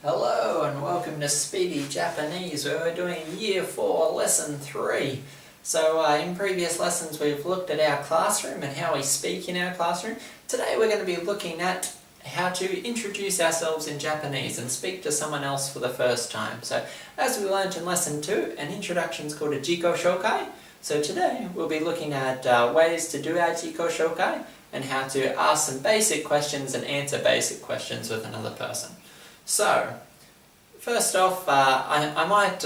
Hello and welcome to Speedy Japanese, where we're doing Year 4 Lesson 3. So in previous lessons we've looked at our classroom and how we speak in our classroom. Today we're going to be looking at how to introduce ourselves in Japanese and speak to someone else for the first time. So as we learnt in Lesson 2, an introduction is called a jiko shokai. So today we'll be looking at ways to do our jiko shokai and how to ask some basic questions and answer basic questions with another person. So, first off, I might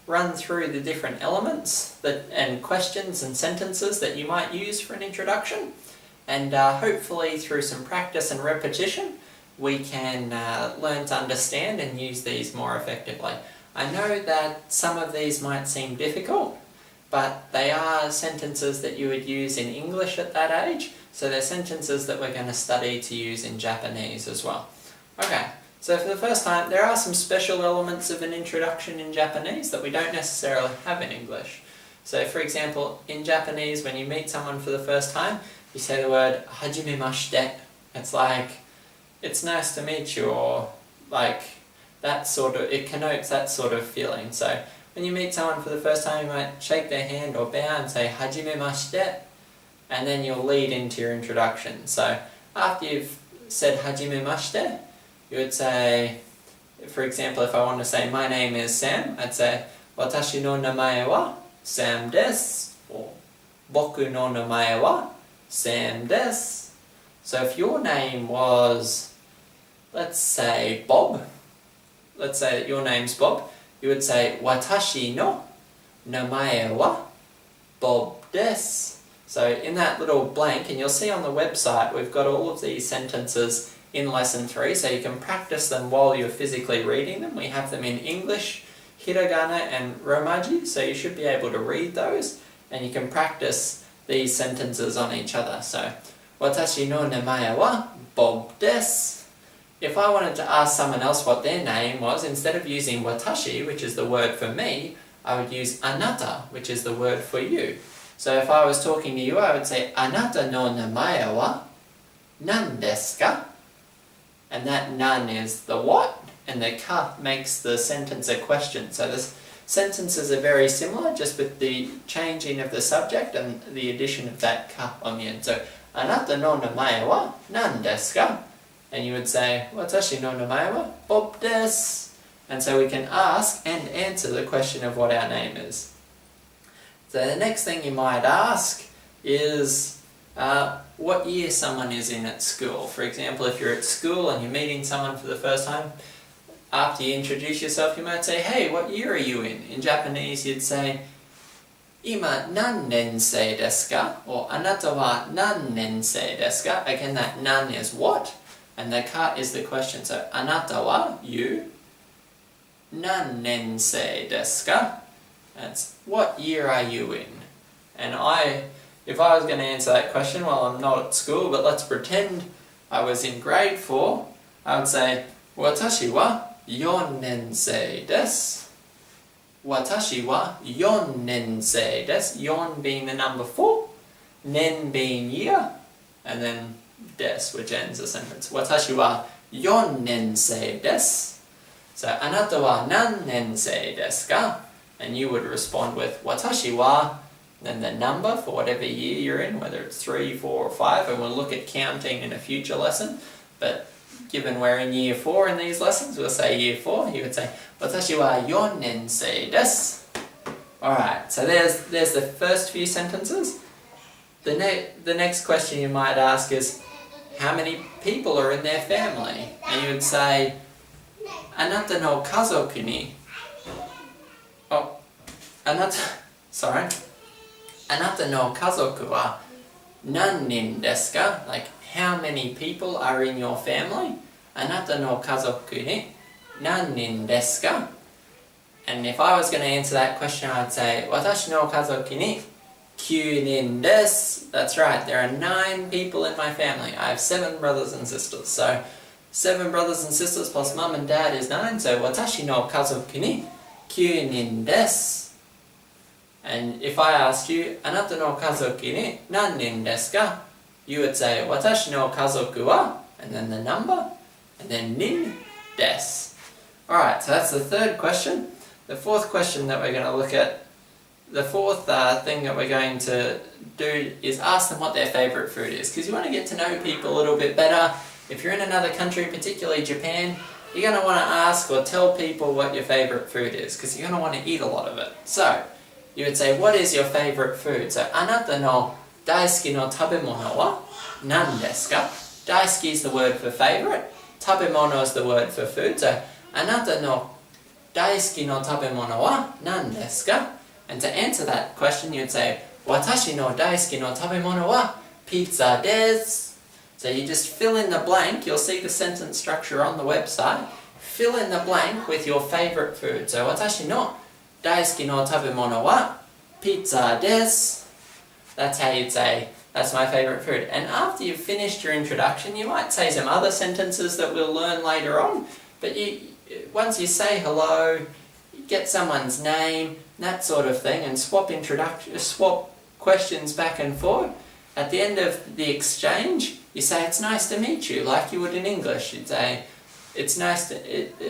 run through the different elements and questions and sentences that you might use for an introduction, and hopefully through some practice and repetition we can learn to understand and use these more effectively. I know that some of these might seem difficult, but they are sentences that you would use in English at that age, so they're sentences that we're going to study to use in Japanese as well. Okay. So for the first time, there are some special elements of an introduction in Japanese that we don't necessarily have in English. So for example, in Japanese, when you meet someone for the first time, you say the word hajimemashite. It's like, it's nice to meet you, or like that sort of, it connotes that sort of feeling. So when you meet someone for the first time, you might shake their hand or bow and say hajimemashite, and then you'll lead into your introduction. So after you've said hajimemashite, you would say, for example, if I want to say my name is Sam, I'd say watashi no namae wa Sam desu, or boku no namae wa Sam desu. So if your name was, let's say, Bob, let's say that your name's Bob, you would say watashi no namae wa Bob desu. So in that little blank, and you'll see on the website, we've got all of these sentences in Lesson 3, so you can practice them while you're physically reading them. We have them in English, hiragana and romaji, so you should be able to read those, and you can practice these sentences on each other. So, watashi no namae wa Bob desu. If I wanted to ask someone else what their name was, instead of using watashi, which is the word for me, I would use anata, which is the word for you. So if I was talking to you, I would say, anata no namae wa nan desu ka? And that nan is the what, and the ka makes the sentence a question. So the sentences are very similar, just with the changing of the subject and the addition of that ka on the end. So, anata no namae wa nan desu ka? And you would say, watashi no namae wa Bob desu. And so we can ask and answer the question of what our name is. So the next thing you might ask is, what year someone is in at school. For example, if you're at school and you're meeting someone for the first time, after you introduce yourself, you might say, hey, what year are you in? In Japanese, you'd say, ima nan nensei desu ka? Or anata wa nan nensei desu ka? Again, that nan is what, and the ka is the question. So, anata wa, you, nan nensei desu ka? That's, what year are you in? And if I was going to answer that question, well, I'm not at school, but let's pretend I was in grade 4, I would say, watashi wa 4 nensei desu. Watashi wa 4 nensei desu. 4 being the number 4, nen being year, and then desu, which ends the sentence. Watashi wa 4 nensei desu. So, anata wa nan nensei desu ka? And you would respond with, watashi wa, then the number for whatever year you're in, whether it's 3, 4 or 5, and we'll look at counting in a future lesson, but given we're in year 4 in these lessons, we'll say year 4, you would say, watashi wa 4 nensei desu. Alright, so there's the first few sentences. The next question you might ask is, how many people are in their family? And you would say, anata no kazoku ni, anata no kazoku wa nan nin desu ka? Like, how many people are in your family? Anata no kazoku ni nan nin desu ka? And if I was going to answer that question, I'd say, watashi no kazoku ni 9 nin desu. That's right, there are 9 people in my family. I have 7 brothers and sisters. So, 7 brothers and sisters plus mum and dad is 9. So, watashi no kazoku ni 9 nin desu. And if I asked you, anata no kazoku ni nan nin desu ka? You would say, watashi no kazoku wa, and then the number, and then nin desu. Alright, so that's the third question. The fourth question that we're going to look at, the fourth thing that we're going to do is ask them what their favourite food is, because you want to get to know people a little bit better. If you're in another country, particularly Japan, you're going to want to ask or tell people what your favourite food is, because you're going to want to eat a lot of it. So, you would say, what is your favourite food? So, anata no daisuki no tabemono wa nan desu ka? Daisuki is the word for favourite, tabemono is the word for food. So, anata no daisuki no tabemono wa nan desu ka? And to answer that question, you would say, watashi no daisuki no tabemono wa pizza desu. So you just fill in the blank. You'll see the sentence structure on the website. Fill in the blank with your favourite food. So, watashi no daisuki no tabemono wa pizza desu. That's how you'd say, that's my favourite food. And after you've finished your introduction, you might say some other sentences that we'll learn later on. But once you say hello, you get someone's name, that sort of thing, and swap questions back and forth. At the end of the exchange, you say, it's nice to meet you, like you would in English. You'd say,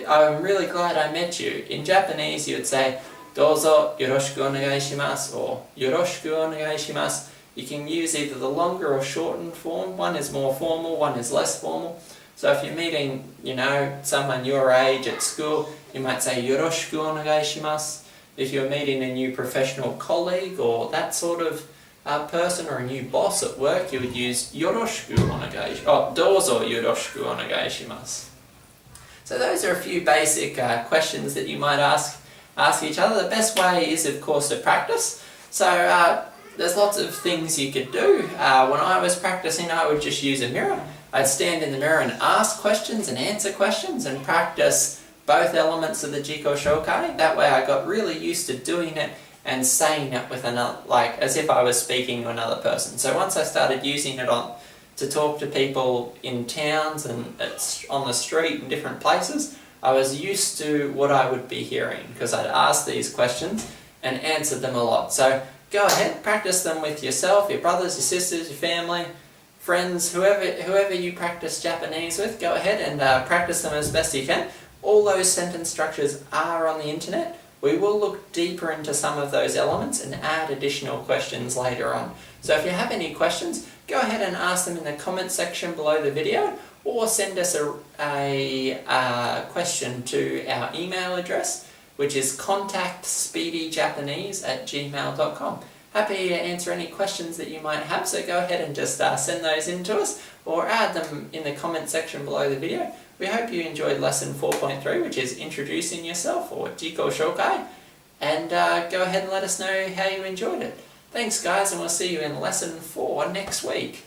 I'm really glad I met you. In Japanese, you would say, dozo yoroshiku onegai shimasu, or yoroshiku onegai shimasu. You can use either the longer or shortened form. One is more formal, one is less formal. So if you're meeting, someone your age at school, you might say, yoroshiku onegai shimasu. If you're meeting a new professional colleague or that sort of person or a new boss at work, you would use dozo yoroshiku onegai shimasu. So those are a few basic questions that you might ask each other. The best way is, of course, to practice. So there's lots of things you could do. When I was practicing, I would just use a mirror. I'd stand in the mirror and ask questions and answer questions and practice both elements of the Jiko Shokai. That way I got really used to doing it and saying it with another, like as if I was speaking to another person. So once I started using it to talk to people in towns and on the street in different places, I was used to what I would be hearing, because I'd ask these questions and answered them a lot. So go ahead, practice them with yourself, your brothers, your sisters, your family, friends, whoever you practice Japanese with. Go ahead and practice them as best you can. All those sentence structures are on the internet. We will look deeper into some of those elements and add additional questions later on. So if you have any questions, go ahead and ask them in the comment section below the video, or send us a question to our email address, which is contactspeedyjapanese@gmail.com. Happy to answer any questions that you might have, so go ahead and just send those in to us, or add them in the comment section below the video. We hope you enjoyed lesson 4.3, which is introducing yourself, or Jiko Shokai, and go ahead and let us know how you enjoyed it. Thanks guys, and we'll see you in lesson 4 next week.